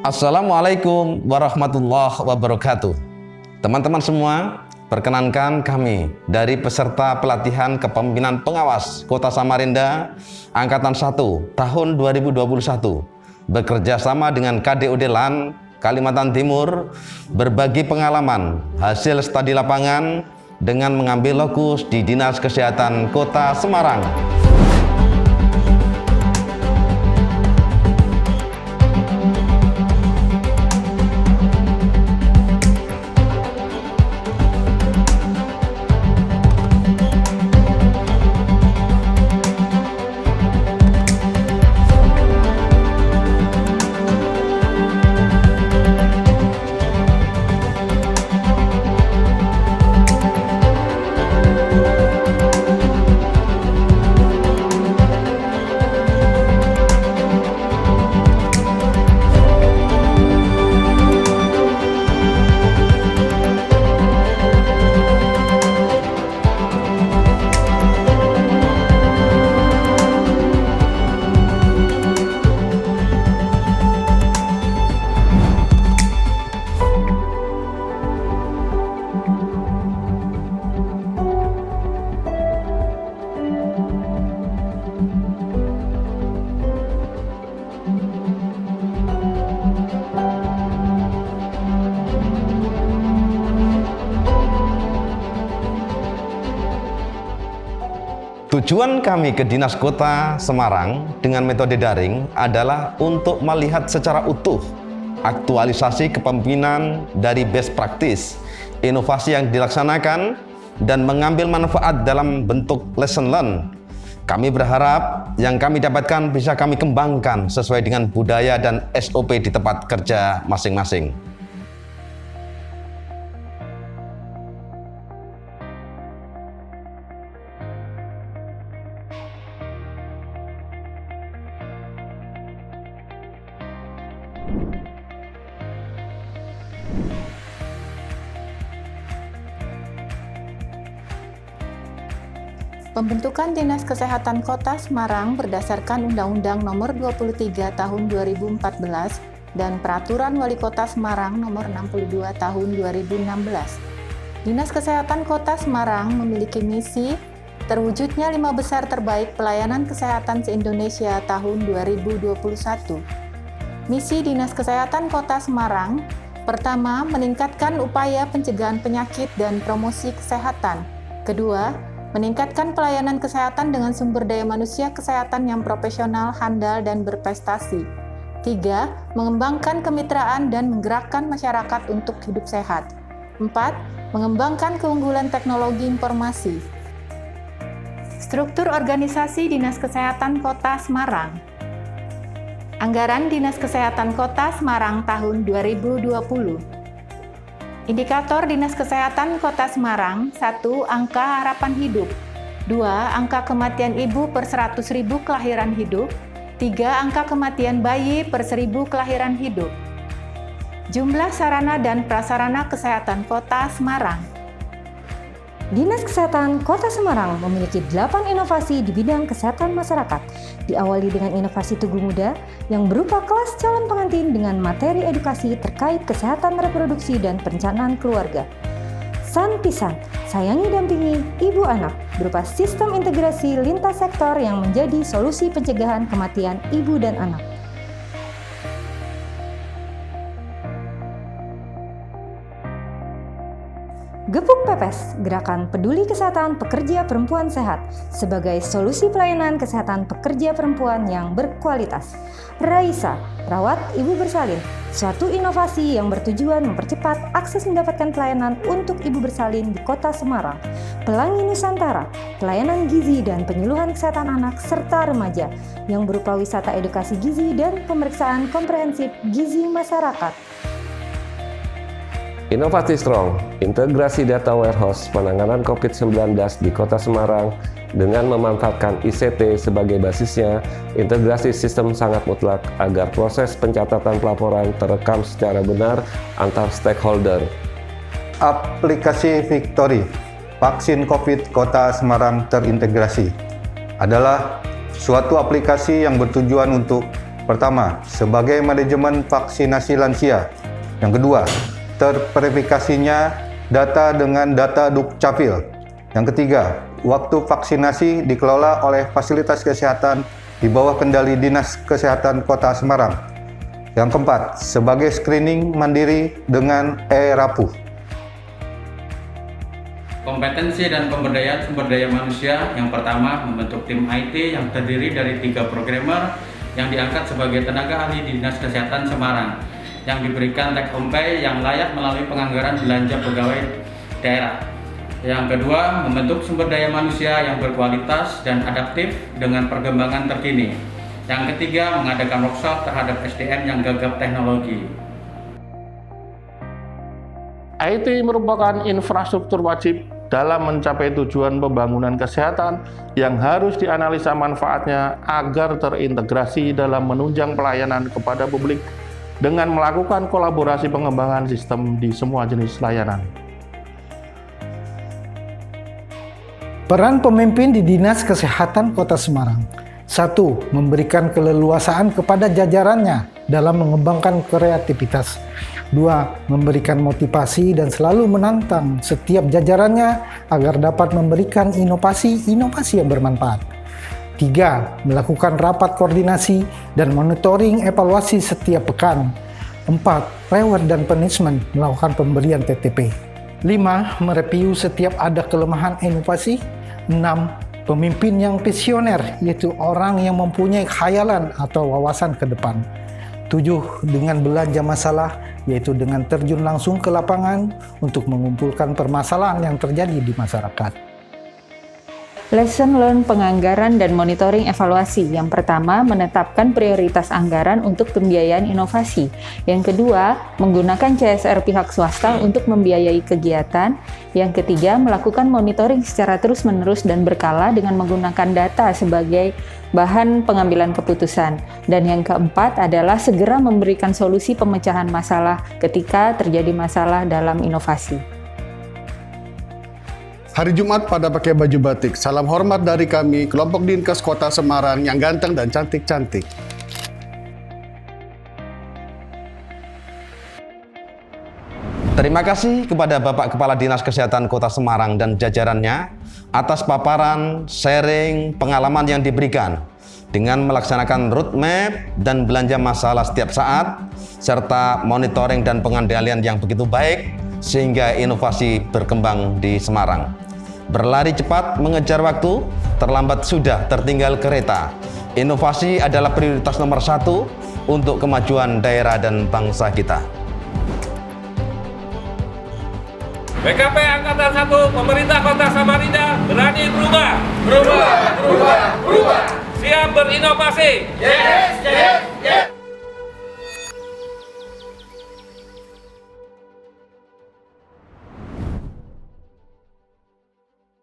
Assalamualaikum warahmatullahi wabarakatuh. Teman-teman semua, perkenankan kami dari peserta pelatihan kepemimpinan pengawas Kota Samarinda Angkatan 1 tahun 2021 bekerja sama dengan KDUD LAN Kalimantan Timur berbagi pengalaman hasil studi lapangan dengan mengambil lokus di Dinas Kesehatan Kota Semarang. Tujuan kami ke Dinas Kota Semarang dengan metode daring adalah untuk melihat secara utuh aktualisasi kepemimpinan dari best practice, inovasi yang dilaksanakan, dan mengambil manfaat dalam bentuk lesson learn. Kami berharap yang kami dapatkan bisa kami kembangkan sesuai dengan budaya dan SOP di tempat kerja masing-masing. Pembentukan Dinas Kesehatan Kota Semarang berdasarkan Undang-Undang Nomor 23 Tahun 2014 dan Peraturan Wali Kota Semarang Nomor 62 Tahun 2016. Dinas Kesehatan Kota Semarang memiliki misi terwujudnya 5 besar terbaik pelayanan kesehatan se-Indonesia tahun 2021. Misi Dinas Kesehatan Kota Semarang: pertama, meningkatkan upaya pencegahan penyakit dan promosi kesehatan. Kedua, meningkatkan pelayanan kesehatan dengan sumber daya manusia kesehatan yang profesional, handal, dan berprestasi. 3. Mengembangkan kemitraan dan menggerakkan masyarakat untuk hidup sehat. 4. Mengembangkan keunggulan teknologi informasi. Struktur organisasi Dinas Kesehatan Kota Semarang. Anggaran Dinas Kesehatan Kota Semarang tahun 2020. Indikator Dinas Kesehatan Kota Semarang: 1. Angka harapan hidup. 2. Angka kematian ibu per 100.000 kelahiran hidup. 3. Angka kematian bayi per 1.000 kelahiran hidup. Jumlah sarana dan prasarana kesehatan Kota Semarang. Dinas Kesehatan Kota Semarang memiliki 8 inovasi di bidang kesehatan masyarakat. Diawali dengan inovasi Tugu Muda yang berupa kelas calon pengantin dengan materi edukasi terkait kesehatan reproduksi dan perencanaan keluarga. San Pisan, sayangi dampingi ibu anak, berupa sistem integrasi lintas sektor yang menjadi solusi pencegahan kematian ibu dan anak. Gepuk Pepes, Gerakan Peduli Kesehatan Pekerja Perempuan Sehat, sebagai solusi pelayanan kesehatan pekerja perempuan yang berkualitas. Raisa, Rawat Ibu Bersalin, suatu inovasi yang bertujuan mempercepat akses mendapatkan pelayanan untuk ibu bersalin di Kota Semarang. Pelangi Nusantara, pelayanan gizi dan penyuluhan kesehatan anak serta remaja, yang berupa wisata edukasi gizi dan pemeriksaan komprehensif gizi masyarakat. Inovasi Strong, integrasi data warehouse penanganan COVID-19 di Kota Semarang dengan memanfaatkan ICT sebagai basisnya, integrasi sistem sangat mutlak agar proses pencatatan pelaporan terekam secara benar antar stakeholder. Aplikasi Victory, vaksin COVID Kota Semarang terintegrasi, adalah suatu aplikasi yang bertujuan untuk Pertama, sebagai manajemen vaksinasi lansia. Yang kedua, terverifikasinya data dengan data Dukcapil. Yang ketiga, waktu vaksinasi dikelola oleh fasilitas kesehatan di bawah kendali Dinas Kesehatan Kota Semarang. Yang keempat, sebagai screening mandiri dengan e-Rapuh. Kompetensi dan pemberdayaan sumber daya manusia. Yang pertama, membentuk tim IT yang terdiri dari 3 programmer yang diangkat sebagai tenaga ahli di Dinas Kesehatan Semarang, yang diberikan take home pay yang layak melalui penganggaran belanja pegawai daerah. Yang kedua, membentuk sumber daya manusia yang berkualitas dan adaptif dengan perkembangan terkini. Yang ketiga, mengadakan workshop terhadap SDM yang gagap teknologi. IT merupakan infrastruktur wajib dalam mencapai tujuan pembangunan kesehatan yang harus dianalisa manfaatnya agar terintegrasi dalam menunjang pelayanan kepada publik dengan melakukan kolaborasi pengembangan sistem di semua jenis layanan. Peran pemimpin di Dinas Kesehatan Kota Semarang. 1. Memberikan keleluasaan kepada jajarannya dalam mengembangkan kreativitas. 2. Memberikan motivasi dan selalu menantang setiap jajarannya agar dapat memberikan inovasi-inovasi yang bermanfaat. 3. Melakukan rapat koordinasi dan monitoring evaluasi setiap pekan. 4. Reward dan punishment, melakukan pemberian TTP. 5. Mereview setiap ada kelemahan inovasi. 6. Pemimpin yang visioner, yaitu orang yang mempunyai khayalan atau wawasan ke depan. 7. Dengan belanja masalah, yaitu dengan terjun langsung ke lapangan untuk mengumpulkan permasalahan yang terjadi di masyarakat. Lesson learned penganggaran dan monitoring evaluasi. Yang pertama, menetapkan prioritas anggaran untuk pembiayaan inovasi. Yang kedua, menggunakan CSR pihak swasta untuk membiayai kegiatan. Yang ketiga, melakukan monitoring secara terus-menerus dan berkala dengan menggunakan data sebagai bahan pengambilan keputusan. Dan yang keempat adalah segera memberikan solusi pemecahan masalah ketika terjadi masalah dalam inovasi. Hari Jumat pada pakai baju batik. Salam hormat dari kami, kelompok Dinkes Kota Semarang yang ganteng dan cantik-cantik. Terima kasih kepada Bapak Kepala Dinas Kesehatan Kota Semarang dan jajarannya atas paparan, sharing, pengalaman yang diberikan dengan melaksanakan roadmap dan belanja masalah setiap saat, serta monitoring dan pengendalian yang begitu baik sehingga inovasi berkembang di Semarang. Berlari cepat mengejar waktu, terlambat sudah tertinggal kereta. Inovasi adalah prioritas nomor 1 untuk kemajuan daerah dan bangsa kita. BKP Angkatan 1 Pemerintah Kota Samarinda berani berubah. Berubah. Siap berinovasi. Yes.